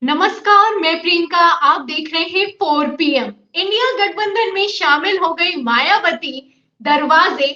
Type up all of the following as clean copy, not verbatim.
नमस्कार, मैं प्रियंका। आप देख रहे हैं 4 PM। इंडिया गठबंधन में शामिल हो गई मायावती, दरवाजे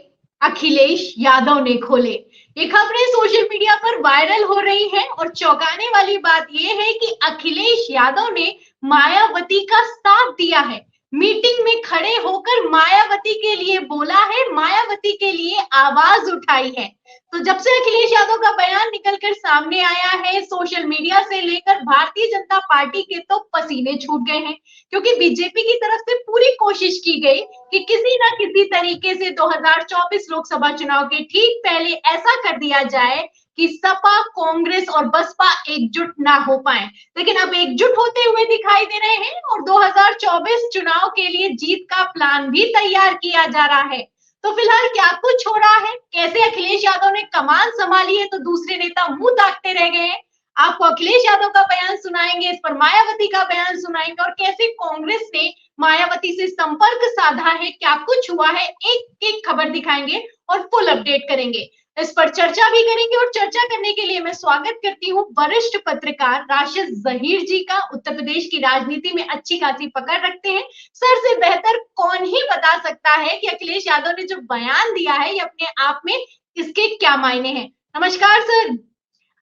अखिलेश यादव ने खोले। ये खबरें सोशल मीडिया पर वायरल हो रही हैं और चौंकाने वाली बात यह है कि अखिलेश यादव ने मायावती का साथ दिया है। मीटिंग में खड़े होकर मायावती के लिए बोला है, मायावती के लिए आवाज उठाई है। तो जब से अखिलेश यादव का बयान निकलकर सामने आया है, सोशल मीडिया से लेकर भारतीय जनता पार्टी के तो पसीने छूट गए हैं, क्योंकि बीजेपी की तरफ से पूरी कोशिश की गई कि किसी ना किसी तरीके से 2024 लोकसभा चुनाव के ठीक पहले ऐसा कर दिया जाए कि सपा, कांग्रेस और बसपा एकजुट ना हो पाए। लेकिन अब एकजुट होते हुए दिखाई दे रहे हैं और 2024 चुनाव के लिए जीत का प्लान भी तैयार किया जा रहा है। तो फिलहाल क्या कुछ हो रहा है, कैसे अखिलेश यादव ने कमान संभाली है, तो दूसरे नेता मुंह ताकते रह गए हैं। आपको अखिलेश यादव का बयान सुनाएंगे, इस पर मायावती का बयान सुनाएंगे और कैसे कांग्रेस ने मायावती से संपर्क साधा है, क्या कुछ हुआ है, एक एक खबर दिखाएंगे और फुल अपडेट करेंगे। इस पर चर्चा भी करेंगे और चर्चा करने के लिए मैं स्वागत करती हूँ वरिष्ठ पत्रकार राशिद जहीर जी का। उत्तर प्रदेश की राजनीति में अच्छी खासी पकड़ रखते हैं। सर से बेहतर कौन ही बता सकता है कि अखिलेश यादव ने जो बयान दिया है ये अपने आप में इसके क्या मायने हैं। नमस्कार सर।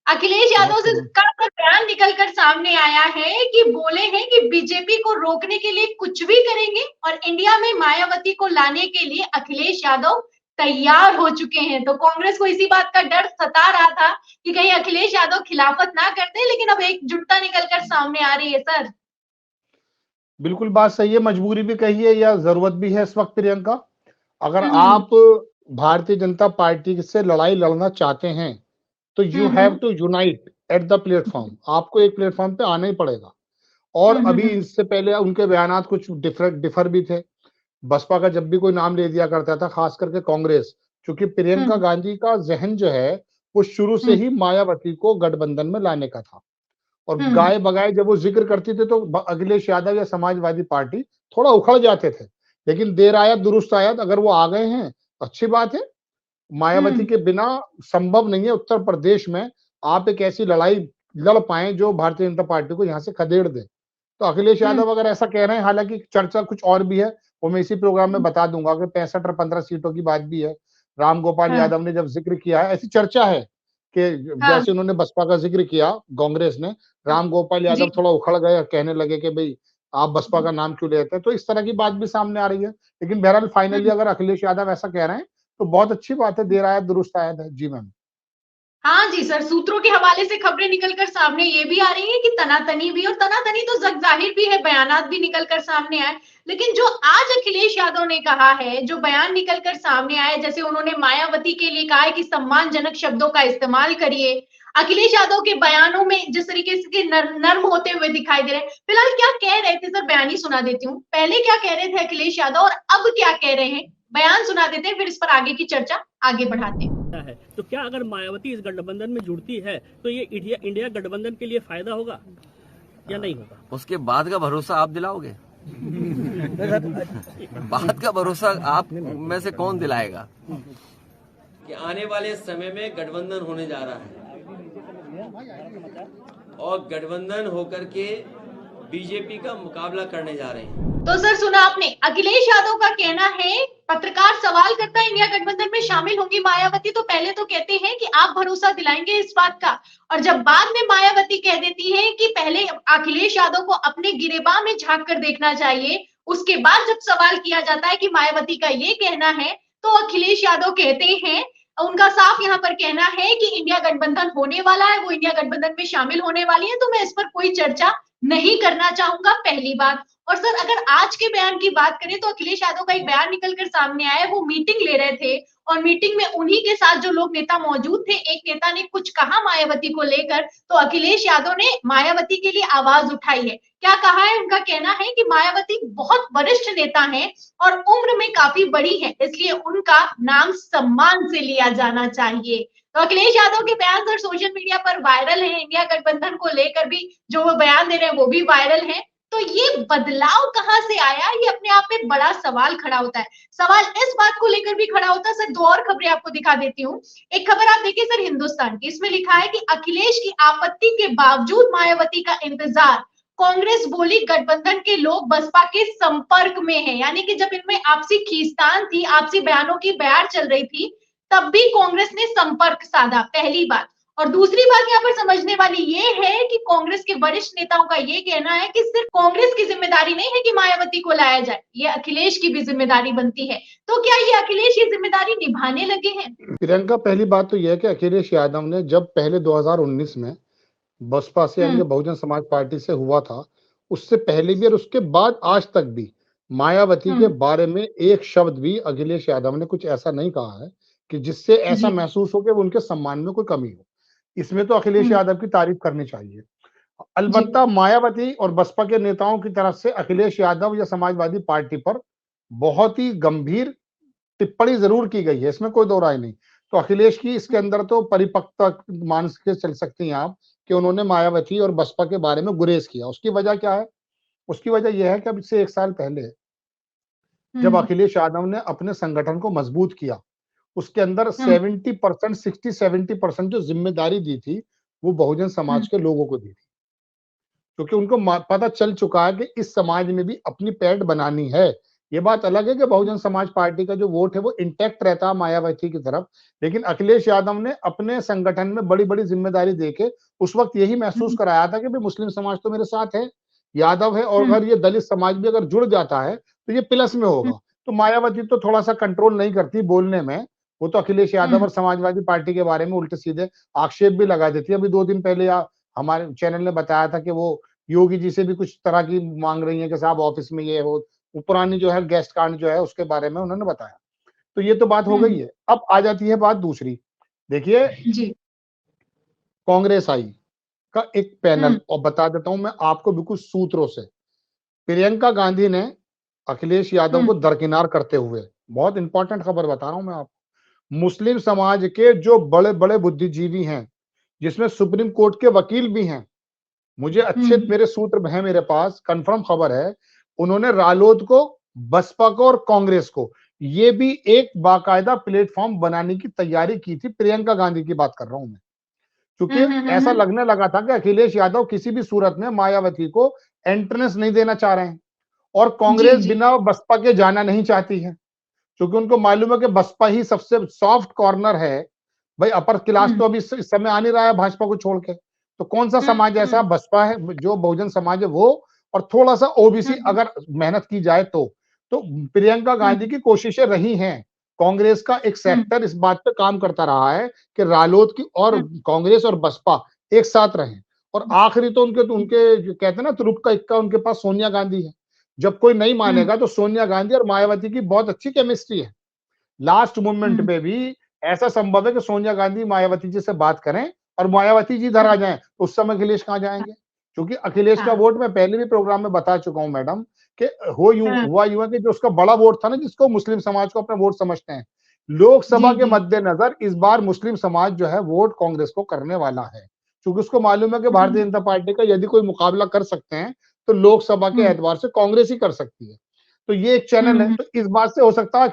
अखिलेश यादव से का बयान निकलकर सामने आया है कि बोले हैं कि बीजेपी को रोकने के लिए कुछ भी करेंगे और इंडिया में मायावती को लाने के लिए अखिलेश यादव तैयार हो चुके हैं। तो कांग्रेस को इसी बात का डर सता रहा था कि कहीं अखिलेश यादव खिलाफत ना करते, लेकिन अब एकजुटता निकलकर सामने आ रही है सर। बिल्कुल बात सही है, मजबूरी भी कही है या जरूरत भी है इस वक्त प्रियंका। अगर आप भारतीय जनता पार्टी से लड़ाई लड़ना चाहते हैं तो you have to unite at the platform. आपको एक प्लेटफॉर्म पे आना ही पड़ेगा। और अभी इससे पहले उनके बयानात कुछ डिफर भी थे। बसपा का जब भी कोई नाम ले दिया करता था, खास करके कांग्रेस, क्योंकि प्रियंका गांधी का जहन जो है वो शुरू से ही मायावती को गठबंधन में लाने का था। और गाय बगाए जब वो जिक्र करती थे तो अखिलेश यादव या समाजवादी पार्टी थोड़ा उखड़ जाते थे। लेकिन देर आयत दुरुस्त आयत, अगर वो आ गए हैं अच्छी बात है। मायावती के बिना संभव नहीं है उत्तर प्रदेश में आप एक ऐसी लड़ाई लड़ पाए जो भारतीय जनता पार्टी को यहाँ से खदेड़ दे। तो अखिलेश यादव अगर ऐसा कह रहे हैं, हालांकि चर्चा कुछ और भी है, वो मैं इसी प्रोग्राम में बता दूंगा कि 65 और 15 सीटों की बात भी है। राम गोपाल यादव ने जब जिक्र किया है, ऐसी चर्चा है कि जैसे उन्होंने बसपा का जिक्र किया कांग्रेस ने, राम गोपाल यादव थोड़ा उखड़ गए और कहने लगे कि भाई आप बसपा का नाम क्यों लेते हैं। तो इस तरह की बात भी सामने आ रही है। लेकिन बहरहाल फाइनली अगर अखिलेश यादव ऐसा कह रहे हैं तो बहुत अच्छी बात है, देर आयत दुरुस्त आयत है। जी मैम। हाँ जी सर, सूत्रों के हवाले से खबरें निकलकर सामने ये भी आ रही है कि तनातनी भी, और तनातनी तो जग जाहिर भी है, बयानात भी निकलकर सामने आए। लेकिन जो आज अखिलेश यादव ने कहा है, जो बयान निकलकर सामने आया, जैसे उन्होंने मायावती के लिए कहा है कि सम्मानजनक शब्दों का इस्तेमाल करिए। अखिलेश यादव के बयानों में जिस तरीके से नर्म होते हुए दिखाई दे रहे हैं। फिलहाल क्या कह रहे थे सर, बयान ही सुना देती हूँ। पहले क्या कह रहे थे अखिलेश यादव और अब क्या कह रहे हैं, बयान सुना देते हैं, फिर इस पर आगे की चर्चा आगे बढ़ाते हैं। है तो क्या अगर मायावती इस गठबंधन में जुड़ती है तो ये इंडिया गठबंधन के लिए फायदा होगा या नहीं होगा? उसके बाद का भरोसा आप दिलाओगे? बाद का भरोसा आप में से कौन दिलाएगा? कि आने वाले समय में गठबंधन होने जा रहा है और गठबंधन होकर के बीजेपी का मुकाबला करने जा रहे हैं। तो सर सुना आपने, अखिलेश यादव का कहना है, पत्रकार सवाल करता है इंडिया गठबंधन में शामिल होंगी मायावती, तो पहले तो कहते हैं कि आप भरोसा दिलाएंगे इस बात का, और जब बाद में मायावती कह देती है कि पहले अखिलेश यादव को अपने गिरेबान में झांक कर देखना चाहिए, उसके बाद जब सवाल किया जाता है कि मायावती का ये कहना है, तो अखिलेश यादव कहते हैं, उनका साफ यहाँ पर कहना है कि इंडिया गठबंधन होने वाला है, वो इंडिया गठबंधन में शामिल होने वाली है, तो मैं इस पर कोई चर्चा नहीं करना चाहूंगा, पहली बात। और सर अगर आज के बयान की बात करें तो अखिलेश यादव का एक बयान निकलकर सामने आया है, वो मीटिंग ले रहे थे और मीटिंग में उन्हीं के साथ जो लोग नेता मौजूद थे, एक नेता ने कुछ कहा मायावती को लेकर, तो अखिलेश यादव ने मायावती के लिए आवाज उठाई है। क्या कहा है, उनका कहना है कि मायावती बहुत वरिष्ठ नेता है और उम्र में काफी बड़ी है, इसलिए उनका नाम सम्मान से लिया जाना चाहिए। तो अखिलेश यादव के बयान सर सोशल मीडिया पर वायरल है, इंडिया गठबंधन को लेकर भी जो वो बयान दे रहे हैं वो भी वायरल है। तो ये बदलाव कहां से आया, ये अपने आप में बड़ा सवाल खड़ा होता है। सवाल इस बात को लेकर भी खड़ा होता है सर, दो और खबरें आपको दिखा देती हूँ। एक खबर आप देखिए सर हिंदुस्तान की, इसमें लिखा है कि अखिलेश की आपत्ति के बावजूद मायावती का इंतजार, कांग्रेस बोली गठबंधन के लोग बसपा के संपर्क में हैं। यानी कि जब इनमें आपसी खींचतान थी, आपसी बयानों की बयार चल रही थी, तब भी कांग्रेस ने संपर्क साधा, पहली बात। और दूसरी बात यहाँ पर समझने वाली ये है कि कांग्रेस के वरिष्ठ नेताओं का ये कहना है कि सिर्फ कांग्रेस की जिम्मेदारी नहीं है कि मायावती को लाया जाए, ये अखिलेश की भी जिम्मेदारी बनती है। तो क्या ये अखिलेश ये जिम्मेदारी निभाने लगे हैं? प्रियंका, पहली बात तो यह है कि अखिलेश यादव ने जब पहले 2019 में बसपा से यानी कि बहुजन समाज पार्टी से हुआ था, उससे पहले भी और उसके बाद आज तक भी मायावती के बारे में एक शब्द भी अखिलेश यादव ने कुछ ऐसा नहीं कहा है कि जिससे ऐसा महसूस हो कि वो उनके सम्मान में कोई कमी हो। इसमें तो अखिलेश यादव की तारीफ करनी चाहिए। अलबत्ता मायावती और बसपा के नेताओं की तरफ से अखिलेश यादव या समाजवादी पार्टी पर बहुत ही गंभीर टिप्पणी जरूर की गई है, इसमें कोई दो राय नहीं। तो अखिलेश की इसके अंदर तो परिपक्वता मान के चल सकती हैं आप कि उन्होंने मायावती और बसपा के बारे में गुरेज किया। उसकी वजह क्या है? उसकी वजह यह है कि अब इससे 1 साल पहले जब अखिलेश यादव ने अपने संगठन को मजबूत किया, उसके अंदर 70% 60-70% जो जिम्मेदारी दी थी, वो बहुजन समाज के लोगों को दी थी। क्योंकि उनको पता चल चुका है कि इस समाज में भी अपनी पैठ बनानी है। ये बात अलग है कि बहुजन समाज पार्टी का जो वोट है वो इंटैक्ट रहता है मायावती की तरफ, लेकिन अखिलेश यादव ने अपने संगठन में बड़ी-बड़ी जिम्मेदारी देके उस वक्त यही महसूस कराया था कि भाई मुस्लिम समाज तो मेरे साथ है, यादव है, और अगर ये दलित समाज भी अगर जुड़ जाता है तो ये प्लस में होगा। तो मायावती तो थोड़ा-सा कंट्रोल नहीं करती बोलने में, वो तो अखिलेश यादव और समाजवादी पार्टी के बारे में उल्टे-सीधे आक्षेप भी लगा देती है। अभी 2 दिन पहले हमारे चैनल ने बताया था कि वो योगी जी से भी कुछ तरह की मांग रही है कि साहब ऑफिस में ये हो, पुरानी जो है गेस्ट कांड जो है उसके बारे में उन्होंने बताया। तो ये तो बात हो गई है। अब आ जाती है बात दूसरी। देखिए, कांग्रेस आई का एक पैनल, और बता देता हूं मैं आपको बिल्कुल सूत्रों से, प्रियंका गांधी ने अखिलेश यादव को दरकिनार करते हुए, बहुत इंपॉर्टेंट खबर बता रहा हूं मैं आपको, मुस्लिम समाज के जो बड़े बड़े बुद्धिजीवी हैं, जिसमें सुप्रीम कोर्ट के वकील भी हैं, मुझे अच्छे मेरे सूत्र हैं मेरे पास, कंफर्म खबर है, उन्होंने रालोद को, बसपा को और कांग्रेस को ये भी एक बाकायदा प्लेटफॉर्म बनाने की तैयारी की थी। प्रियंका गांधी की बात कर रहा हूं मैं, क्योंकि ऐसा लगने लगा था कि अखिलेश यादव किसी भी सूरत में मायावती को एंट्रेंस नहीं देना चाह रहे हैं, और कांग्रेस बिना बसपा के जाना नहीं चाहती है, क्योंकि उनको मालूम है कि बसपा ही सबसे सॉफ्ट कॉर्नर है। भाई अपर क्लास तो अभी इस समय आ नहीं रहा है भाजपा को छोड़ के, तो कौन सा समाज ऐसा? बसपा है, जो बहुजन समाज है वो, और थोड़ा सा ओबीसी अगर मेहनत की जाए तो प्रियंका गांधी की कोशिशें रही हैं। कांग्रेस का एक सेक्टर इस बात पे काम करता रहा है कि रालोद की और कांग्रेस और बसपा एक साथ रहें, और आखिरी तो उनके कहते हैं ना तुरुप का इक्का उनके पास सोनिया गांधी है। जब कोई नहीं मानेगा तो सोनिया गांधी और मायावती की बहुत अच्छी केमिस्ट्री है। लास्ट मोमेंट पे भी ऐसा संभव है कि सोनिया गांधी मायावती जी से बात करें और मायावती जी इधर आ जाएं, तो उस समय अखिलेश कहां जाएंगे? क्योंकि अखिलेश का वोट मैं पहले भी प्रोग्राम में बता चुका हूं मैडम कि हुआ यूं है कि जो उसका बड़ा वोट था ना, जिसको मुस्लिम समाज को अपना वोट समझते हैं, लोकसभा के मद्देनजर इस बार मुस्लिम समाज जो है वोट कांग्रेस को करने वाला है, क्योंकि उसको मालूम है कि भारतीय जनता पार्टी का यदि कोई मुकाबला कर सकते हैं तो लोकसभा के एतबार से कांग्रेस ही कर सकती है। तो ये एक चैनल है, तो इस बात से हो सकता है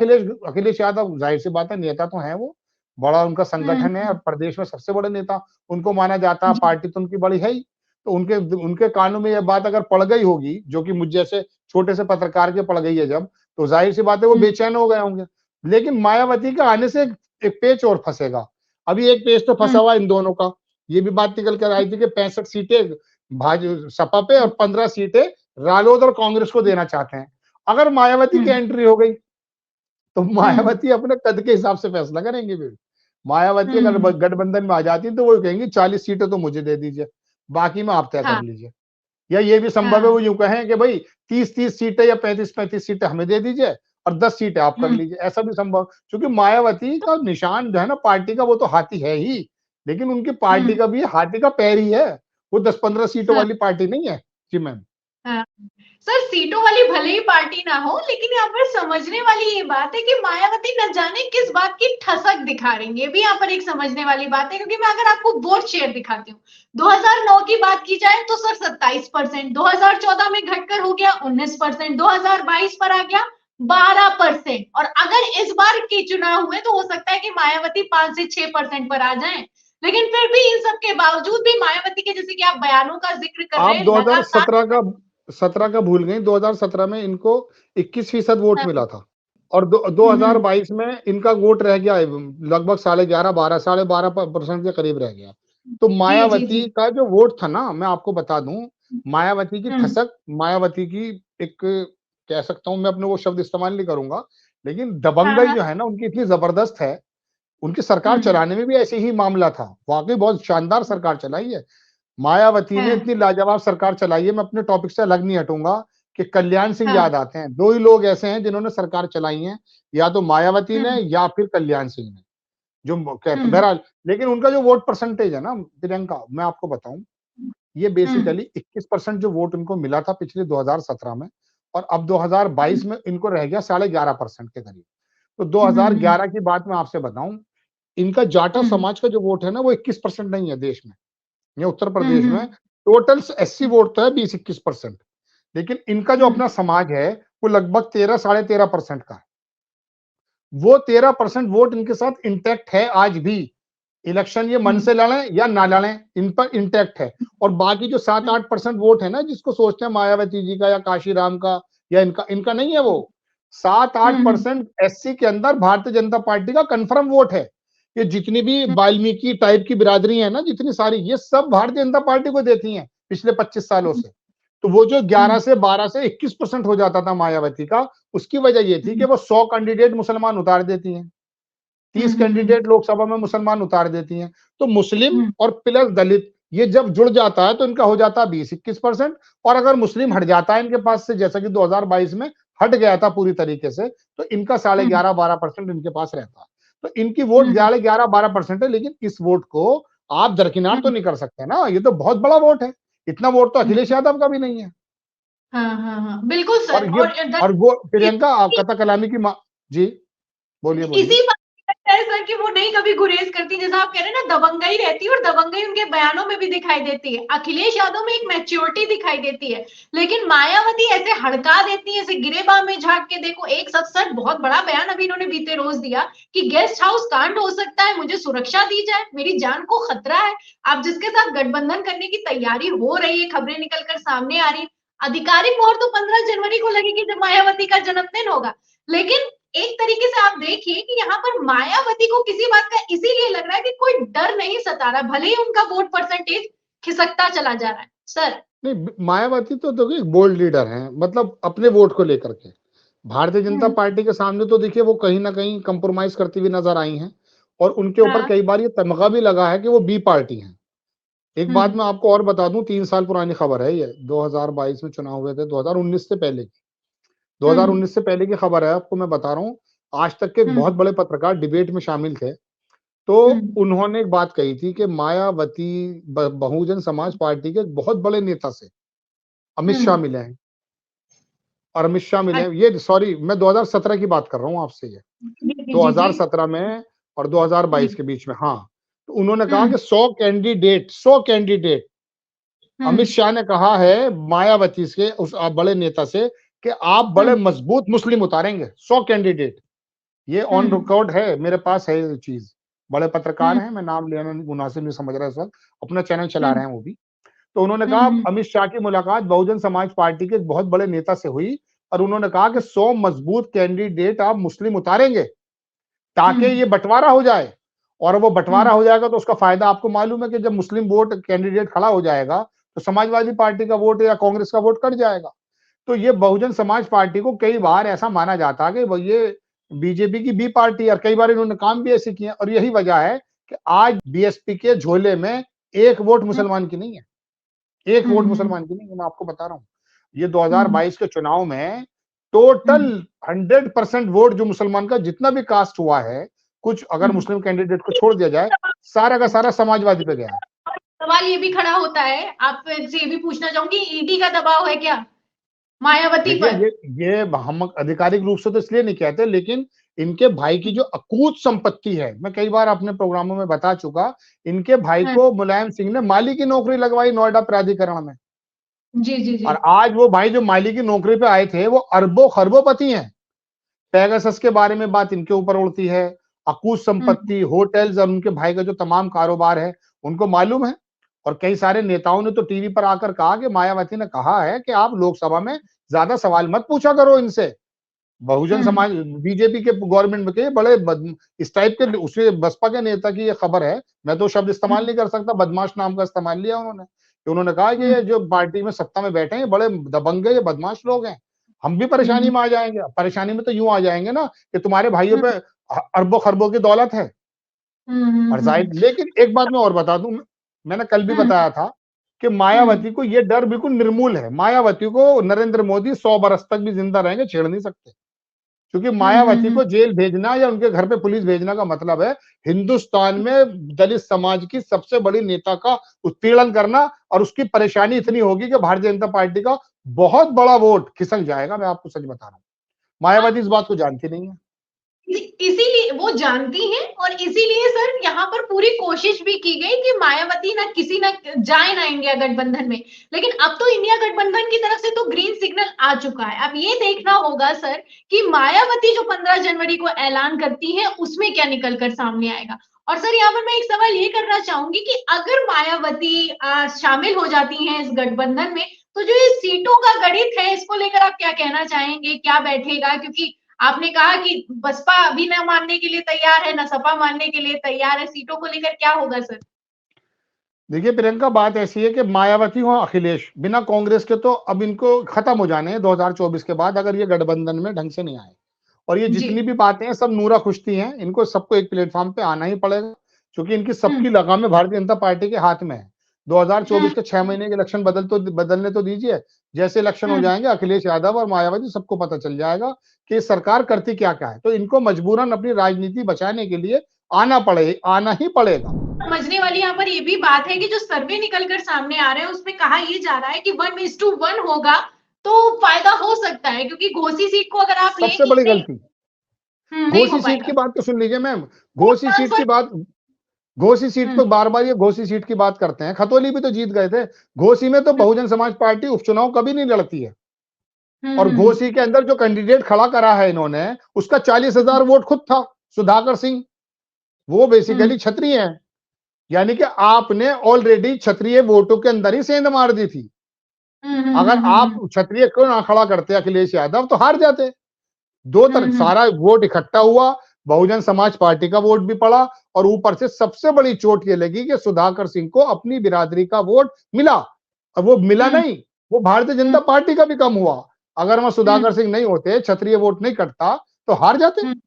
अखिलेश यादव, जाहिर सी बात है नेता तो है वो, बड़ा उनका संगठन है और प्रदेश में सबसे बड़े नेता उनको माना जाता है, पार्टी तो उनकी बड़ी है ही, तो उनके उनके कानों में यह बात अगर पड़ गई होगी, जो कि मुझ जैसे छोटे से पत्रकार के पड़ गई है जब, तो जाहिर सी बात है वो बेचैन हो गए होंगे। लेकिन मायावती का आने से एक पेच और फंसेगा। अभी एक पेच तो फंसा हुआ इन दोनों का, ये भी बात निकल कर आई थी कि 65 सीटें सपा पे और 15 सीटें रालोद और कांग्रेस को देना चाहते हैं। अगर मायावती की एंट्री हो गई तो मायावती अपने कद के हिसाब से फैसला करेंगे। फिर मायावती अगर गठबंधन में आ जाती तो वो कहेंगी 40 सीटें तो मुझे दे दीजिए, बाकी में आप तय कर लीजिए। या ये भी संभव है वो यूं कहें कि भाई 30-30 सीटें या 35-35 सीटें हमें दे दीजिए और 10 सीटें आप कर लीजिए, ऐसा भी संभव, क्योंकि मायावती का निशान जो है ना पार्टी का, वो तो हाथी है ही, लेकिन उनकी पार्टी का भी हाथी का पैर ही है, वो 10-15 सीटों वाली पार्टी नहीं है। जी मैम। हाँ। सर, सीटों वाली भले ही पार्टी ना हो, लेकिन यहाँ पर समझने वाली ये बात है कि मायावती न जाने किस बात की ठसक दिखा रही है। ये भी यहाँ पर एक समझने वाली बात है, क्योंकि मैं अगर आपको वोट शेयर दिखाती हूँ, 2009 की बात की जाए तो सर 27%, 2014 में घटकर हो गया 19%, 2022 पर आ गया 12%, और अगर इस बार के चुनाव हुए तो हो सकता है कि मायावती 5 से 6% पर आ जाए। लेकिन फिर भी इन सब के बावजूद भी मायावती के, जैसे कि आप बयानों का जिक्र कर रहे आप हैं, लगातार 2017 का भूल गई। 2017 में इनको 21% वोट हाँ, मिला था और हम्म, 2022 में इनका वोट रह गया लगभग 11.5-12% के करीब रह गया। तो जी जी जी। मायावती का जो वोट था ना, मैं आपको बता दूं, मायावती की हम्म ठसक, मायावती की एक, कह सकता हूं, मैं अपने वो शब्द इस्तेमाल नहीं करूंगा, लेकिन हाँ दबंगई हाँ। जो है ना उनकी इतनी जबरदस्त है। उनकी सरकार हम्म चलाने में भी ऐसे ही मामला था, वाकई बहुत शानदार सरकार चलाई है मायावती ने, हाँ इतनी लाजवाब सरकार चलाई है। मैं अपने टॉपिक से अलग नहीं हटूंगा कि कल्याण सिंह हाँ। याद आते हैं। दो ही लोग ऐसे हैं जिन्होंने सरकार चलाई है, या तो मायावती ने हम्म या फिर कल्याण सिंह ने, जो कहते हम्म बहरहाल। लेकिन उनका जो वोट परसेंटेज है ना प्रियंका, मैं आपको बताऊं, ये हम्म बेसिकली 21% जो वोट इनको मिला था पिछले 2017 में, और अब 2022 में इनको रह गया 11.5% के करीब। तो हम्म 2011 की बात मैं आपसे बताऊं, इनका जाटा हम्म समाज का जो वोट है ना वो 21% नहीं है देश में, ये उत्तर प्रदेश में। हम्म टोटल एससी वोट तो है 20-21%, लेकिन इनका जो अपना समाज है वो लगभग 13-13.5% का है। वो 13% वोट इनके साथ इंटैक्ट है आज भी। इलेक्शन ये मन हम्म से लड़ें या ना लड़ें, इन पर इंटैक्ट है। और बाकी जो 7-8% वोट है ना, जिसको सोचते हैं मायावती जी का या काशीराम का या इनका, इनका नहीं है वो। 7-8% एससी के अंदर भारतीय जनता पार्टी का कंफर्म वोट है। ये जितनी भी वाल्मीकि टाइप की बिरादरी है ना, जितनी सारी, ये सब भारतीय जनता पार्टी को देती हैं पिछले 25 सालों से। तो वो जो 11 से 12 से 21% हो जाता था मायावती का, उसकी वजह ये थी कि वो 100 कैंडिडेट मुसलमान उतार देती हैं, 30 कैंडिडेट लोकसभा में मुसलमान उतार देती हैं। तो मुस्लिम और प्लस दलित ये जब जुड़ जाता है तो इनका हो जाता है 20-21%। और अगर मुस्लिम हट जाता है इनके पास से, जैसा कि 2022 में हट गया था पूरी तरीके से, तो इनका 11.5-12% इनके पास रहता है। तो इनकी वोट 11-12% है, लेकिन इस वोट को आप दरकिनार तो नहीं कर सकते ना, ये तो बहुत बड़ा वोट है। इतना वोट तो अखिलेश यादव का भी नहीं है। हाँ हाँ हाँ, बिल्कुल और सर। ये, और और वो प्रियंका कथा कलामी की माँ। जी बोलिए बोलिए। इसी बात पे लगता है सर कि वो नहीं कभी गुरेज करती, जैसा आप कह रहे हैं ना, दबंगई रहती है, और दबंगई उनके बयानों में भी दिखाई देती है। अखिलेश यादव में एक मैच्योरिटी दिखाई देती है, लेकिन मायावती ऐसे हड़का देती है, ऐसे गिरेबान में झांक के। देखो, एक सच सच बहुत बड़ा बयान अभी इन्होंने बीते रोज दिया कि गेस्ट हाउस कांड हो सकता है, मुझे सुरक्षा दी जाए, मेरी जान को खतरा है। आप जिसके साथ गठबंधन करने की तैयारी हो रही है, खबरें निकलकर सामने आ रही, आधिकारिक मोहर तो 15 जनवरी को लगेगी जब मायावती का जन्मदिन होगा। लेकिन एक तरीके से आप देखिए कि यहाँ पर मायावती को किसी बात का इसीलिए लग रहा है कि कोई डर नहीं सता रहा, भले ही उनका वोट परसेंटेज खिसकता चला जा रहा है सर। नहीं, मायावती तो देखिए बोल्ड लीडर हैं, मतलब अपने वोट को लेकर के भारतीय जनता हम्म पार्टी के सामने तो देखिए वो कहीं ना कहीं कंप्रोमाइज करती हुई नजर आई हैं। और उनके ऊपर हाँ। कई बार ये तमगा भी लगा है कि वो बी पार्टी हैं। एक बात हम्म मैं आपको और बता दूं, 3 साल पुरानी खबर है ये, 2022 में चुनाव हुए थे, 2019 से पहले की, हम्म 2019 से पहले की खबर है, आपको मैं बता रहा हूँ। आज तक के एक बहुत हम्म बड़े पत्रकार डिबेट में शामिल थे, तो हम्म उन्होंने एक बात कही थी कि मायावती बहुजन समाज पार्टी के एक बहुत बड़े नेता से अमित शाह हम्म मिले हैं, और अमित शाह मिले हैं, अच्छा, ये सॉरी मैं 2017 की बात कर रहा हूँ आपसे, ये जी जी जी जी 2017 में और 2022 जी। के बीच में। हाँ, तो उन्होंने कहा हम्म कि 100 कैंडिडेट अमित हम्म शाह ने कहा है मायावती से, उस बड़े नेता से, कि आप बड़े हम्म मजबूत मुस्लिम उतारेंगे, 100 कैंडिडेट। ये ऑन हम्म रिकॉर्ड है, मेरे पास है ये चीज। बड़े पत्रकार हम्म हैं, मैं नाम लेना मुनासिब नहीं समझ रहा इस वक्त, अपना चैनल चला हम्म रहे हैं वो भी। तो उन्होंने कहा हम्म अमित शाह की मुलाकात बहुजन समाज पार्टी के एक बहुत बड़े नेता से हुई, और उन्होंने कहा कि 100 मजबूत कैंडिडेट आप मुस्लिम उतारेंगे ताकि हम्म ये बंटवारा हो जाए। और वो बंटवारा हम्म हो जाएगा तो उसका फायदा आपको मालूम है कि जब मुस्लिम वोट कैंडिडेट खड़ा हो जाएगा तो समाजवादी पार्टी का वोट या कांग्रेस का वोट कट जाएगा। तो ये बहुजन समाज पार्टी को कई बार ऐसा माना जाता है कि वो ये बीजेपी की बी पार्टी, और कई बार इन्होंने काम भी ऐसे किए, और यही वजह है कि आज बीएसपी के झोले में एक वोट मुसलमान की नहीं है, एक वोट हम्म मुसलमान की नहीं है, मैं आपको बता रहा हूँ। ये हम्म 2022 के चुनाव में टोटल हम्म 100% वोट जो मुसलमान का जितना भी कास्ट हुआ है, कुछ अगर हम्म। मुस्लिम कैंडिडेट को छोड़ दिया जाए, सारा का सारा समाजवादी पे गया है। सवाल ये भी खड़ा होता है, आपसे ये भी पूछना चाहूंगी, ईडी का दबाव है क्या? मायावती देखिए पर? ये हम आधिकारिक रूप से तो इसलिए नहीं कहते, लेकिन इनके भाई की जो अकूत संपत्ति है, मैं कई बार अपने प्रोग्रामों में बता चुका, इनके भाई हाँ, को मुलायम सिंह ने माली की नौकरी लगवाई नोएडा प्राधिकरण में। जी जी जी। और आज वो भाई जो माली की नौकरी पे आए थे, वो अरबों खरबोपति हैं। पेगासस के बारे में बात इनके ऊपर उड़ती है, अकूत हम्म संपत्ति, होटल्स और उनके भाई का जो तमाम कारोबार है, उनको मालूम है। और कई सारे नेताओं ने तो टीवी पर आकर कहा कि मायावती ने कहा है कि आप लोकसभा में ज्यादा सवाल मत पूछा करो इनसे। बहुजन हम्म समाज बीजेपी के गवर्नमेंट में के बड़े इस टाइप के उसे बसपा के नेता की ये खबर है। मैं तो शब्द इस्तेमाल नहीं कर सकता, बदमाश नाम का इस्तेमाल लिया उन्होंने, कि उन्होंने कहा कि हम्म ये जो पार्टी में सत्ता में बैठे हैं ये बड़े दबंग है, ये बदमाश लोग हैं, हम भी परेशानी हम्म में आ जाएंगे। परेशानी में तो यूं आ जाएंगे ना कि तुम्हारे भाइयों हम्म पे अरबों खरबों की दौलत है। और जाहिर, लेकिन एक बात मैं और बता दूं, मैंने कल भी हम्म बताया था कि हम्म मायावती को ये डर बिल्कुल निर्मूल है। मायावती को नरेंद्र मोदी 100 बरस तक भी जिंदा रहेंगे, छेड़ नहीं सकते। क्योंकि मायावती हम्म को जेल भेजना या उनके घर पे पुलिस भेजना का मतलब है हिंदुस्तान में दलित समाज की सबसे बड़ी नेता का उत्पीड़न करना, और उसकी परेशानी इतनी होगी कि भारतीय जनता पार्टी का बहुत बड़ा वोट खिसक जाएगा। मैं आपको सच बता रहा हूं, मायावती इस बात को जानती नहीं है। इसीलिए वो जानती हैं, और इसीलिए सर यहाँ पर पूरी कोशिश भी की गई कि मायावती ना किसी ना जाए ना इंडिया गठबंधन में। लेकिन अब तो इंडिया गठबंधन की तरफ से तो ग्रीन सिग्नल आ चुका है। अब ये देखना होगा सर कि मायावती जो 15 जनवरी को ऐलान करती है उसमें क्या निकल कर सामने आएगा। और सर यहाँ पर मैं एक सवाल ये करना चाहूंगी कि अगर मायावती शामिल हो जाती हैं इस गठबंधन में, तो जो ये सीटों का गणित है इसको लेकर आप क्या कहना चाहेंगे, क्या बैठेगा? क्योंकि आपने कहा कि बसपा अभी ना मानने के लिए तैयार है, ना सपा मानने के लिए तैयार है, सीटों को लेकर क्या होगा सर? देखिए प्रियंका, बात ऐसी है कि मायावती हो अखिलेश, बिना कांग्रेस के तो अब इनको खत्म हो जाने हैं 2024 के बाद, अगर ये गठबंधन में ढंग से नहीं आए। और ये जी। जितनी भी बातें हैं सब नूरा खुश्ती हैं, इनको सबको एक प्लेटफॉर्म पे आना ही पड़ेगा, क्योंकि इनकी हम्म सबकी लगामें भारतीय जनता पार्टी के हाथ में है। 2024 हम्म के 6 महीने के इलेक्शन बदलने तो दीजिए। जैसे इलेक्शन हो हम्म जाएंगे, अखिलेश यादव और मायावती सबको पता चल जाएगा कि सरकार करती क्या क्या है, तो इनको मजबूरन अपनी राजनीति बचाने के लिए आना ही पड़ेगा। समझने वाली यहाँ पर ये भी बात है कि जो सर्वे निकल कर सामने आ रहे हैं उसमें कहा ये जा रहा है कि 1:1 होगा तो फायदा हो सकता है, क्योंकि घोसी सीट को अगर आप सबसे लेंगे बड़ी नहीं। गलती, नहीं हो घोसी सीट की पाएगा। बात तो सुन लीजिए ma'am. Vote Ghosi seat transfer. की बात, घोसी सीट हम्म पे बार बार ये घोसी सीट की बात करते हैं, खतौली भी तो जीत गए थे। घोसी में तो बहुजन समाज पार्टी उपचुनाव कभी नहीं लड़ती है। और हम्म घोसी के अंदर जो कैंडिडेट खड़ा करा है इन्होंने, उसका 40,000 वोट खुद था, सुधाकर सिंह। वो हम्म बेसिकली क्षत्रिय है, यानी कि आपने ऑलरेडी क्षत्रिय वोटों के अंदर ही सेंध मार दी थी। अगर आप हम्म क्षत्रिय को ना खड़ा करते अखिलेश यादव तो हार जाते। दो तरफ हम्म सारा वोट इकट्ठा हुआ, बहुजन समाज पार्टी का वोट भी पड़ा, और ऊपर से सबसे बड़ी चोट ये लगी कि सुधाकर सिंह को अपनी बिरादरी का वोट मिला। और वो मिला हम्म नहीं, वो भारतीय जनता हम्म पार्टी का भी कम हुआ। अगर वहां हम्म सुधाकर सिंह नहीं होते, क्षत्रिय वोट नहीं कटता, तो हार जाते। हम्म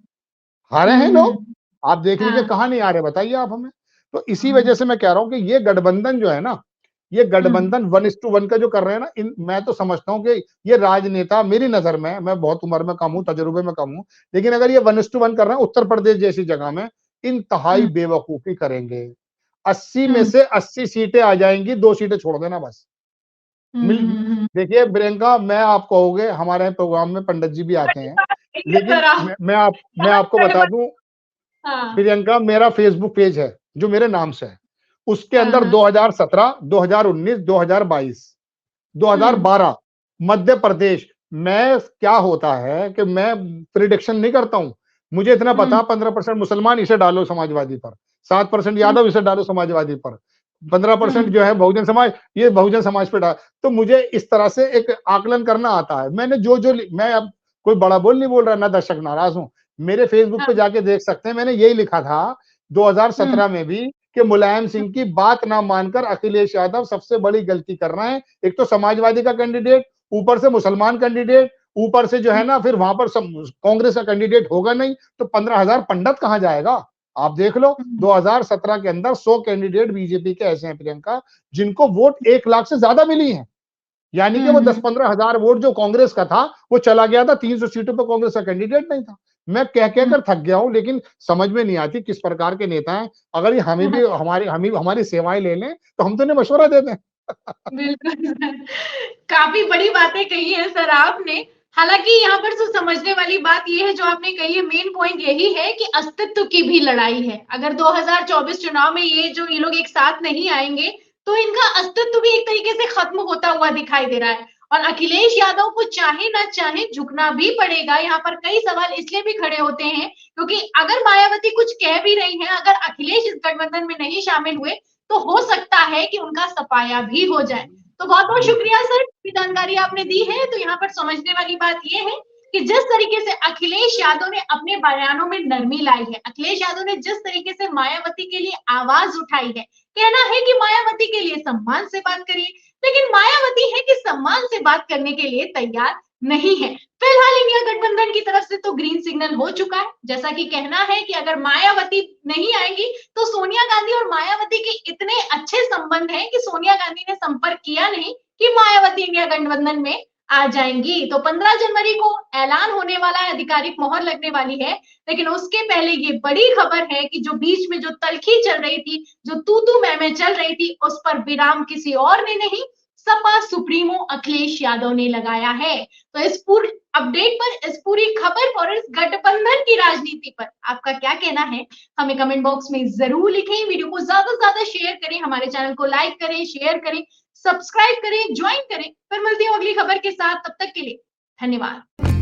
हारे हैं लोग, हम्म आप देख लीजिए, हाँ कहां नहीं आ रहे बताइए आप हमें। तो इसी हाँ वजह से मैं कह रहा हूं कि ये गठबंधन जो है ना, ये हम्म गठबंधन 1:1 का जो कर रहे हैं ना, मैं तो समझता हूं कि ये राजनेता, मेरी नजर में, मैं बहुत उम्र में कम हूं, तजुर्बे में कम हूं, लेकिन अगर ये 1:1 कर रहे हैं उत्तर प्रदेश जैसी जगह में, इंतहाई हम्म बेवकूफी करेंगे। 80 में हम्म से 80 सीटें आ जाएंगी, 2 सीटें छोड़ देना बस। मिल हम्म। देखिए प्रियंका, मैं आप कहोगे हमारे प्रोग्राम में पंडित जी भी आते हैं, लेकिन सर आप मैं आपको बता दूं, हाँ प्रियंका, मेरा फेसबुक पेज है जो मेरे नाम से है, उसके हाँ अंदर हाँ 2017, 2019, 2022, हम्म 2012 मध्य प्रदेश में क्या होता है कि मैं प्रिडिक्शन नहीं करता हूं। मुझे इतना हम्म पता, 15% मुसलमान इसे डालो समाजवादी पर, 7% हम्म यादव इसे डालो समाजवादी पर, 15% हम्म जो है बहुजन समाज, ये बहुजन समाज पे डाल। तो मुझे इस तरह से एक आकलन करना आता है। मैंने जो मैं अब कोई बड़ा बोल नहीं बोल रहा, ना दर्शक नाराज हूं। मेरे फेसबुक हाँ पे जाके देख सकते हैं, मैंने यही लिखा था हम्म 2017 में भी, कि मुलायम सिंह की बात ना मानकर अखिलेश यादव सबसे बड़ी गलती कर रहे हैं। एक तो समाजवादी का कैंडिडेट, ऊपर से मुसलमान कैंडिडेट, ऊपर से जो है ना, फिर वहां पर कांग्रेस का कैंडिडेट होगा नहीं, तो 15,000 पंडित कहां जाएगा? आप देख लो, हम्म 2017 के अंदर 100 कैंडिडेट बीजेपी के ऐसे हैं प्रियंका, जिनको वोट 1 लाख से ज्यादा मिली है। यानी कि वो हम्म 10-15 हजार वोट जो कांग्रेस का था, वो चला गया था। 300 सीटों पर कांग्रेस का कैंडिडेट नहीं था। मैं कह हम्म कहकर थक गया हूं, लेकिन समझ में नहीं आती किस प्रकार के नेता हैं। अगर ये हमें भी हमारी सेवाएं ले लें, तो हम तो इन्हें मशवरा देते हैं। बिल्कुल सर, काफी बड़ी बातें कही है सर आपने। हालांकि यहाँ पर तो समझने वाली बात ये है जो आपने कही है, मेन पॉइंट यही है कि अस्तित्व की भी लड़ाई है। अगर 2024 चुनाव में ये लोग एक साथ नहीं आएंगे तो इनका अस्तित्व भी एक तरीके से खत्म होता हुआ दिखाई दे रहा है। और अखिलेश यादव को चाहे ना चाहे झुकना भी पड़ेगा। यहाँ पर कई सवाल इसलिए भी खड़े होते हैं क्योंकि अगर मायावती कुछ कह भी रही है, अगर अखिलेश इस गठबंधन में नहीं शामिल हुए तो हो सकता है कि उनका सफाया भी हो जाए। तो बहुत बहुत शुक्रिया सर, जानकारी आपने दी है। तो यहाँ पर समझने वाली बात यह है कि जिस तरीके से अखिलेश यादव ने अपने बयानों में नरमी लाई है, अखिलेश यादव ने जिस तरीके से मायावती के लिए आवाज उठाई है, कहना है कि मायावती के लिए सम्मान से बात करिए, लेकिन मायावती है कि सम्मान से बात करने के लिए तैयार नहीं है। फिलहाल इंडिया गठबंधन की तरफ से तो ग्रीन सिग्नल हो चुका है। जैसा कि कहना है कि अगर मायावती नहीं आएंगी तो सोनिया गांधी और मायावती के इतने अच्छे संबंध हैं कि सोनिया गांधी ने संपर्क किया नहीं कि मायावती इंडिया गठबंधन में आ जाएंगी। तो 15 जनवरी को ऐलान होने वाला है, आधिकारिक मोहर लगने वाली है। लेकिन उसके पहले ये बड़ी खबर है कि जो बीच में जो तल्खी चल रही थी, जो तू मैं चल रही थी, उस पर विराम किसी और ने नहीं, सपा सुप्रीमो अखिलेश यादव ने लगाया है। तो इस पूरी अपडेट पर, इस पूरी खबर पर, इस गठबंधन की राजनीति पर आपका क्या कहना है, हमें कमेंट बॉक्स में जरूर लिखें। वीडियो को ज्यादा से ज्यादा शेयर करें, हमारे चैनल को लाइक करें, शेयर करें, सब्सक्राइब करें, ज्वाइन करें। फिर मिलती हूँ अगली खबर के साथ, तब तक के लिए धन्यवाद।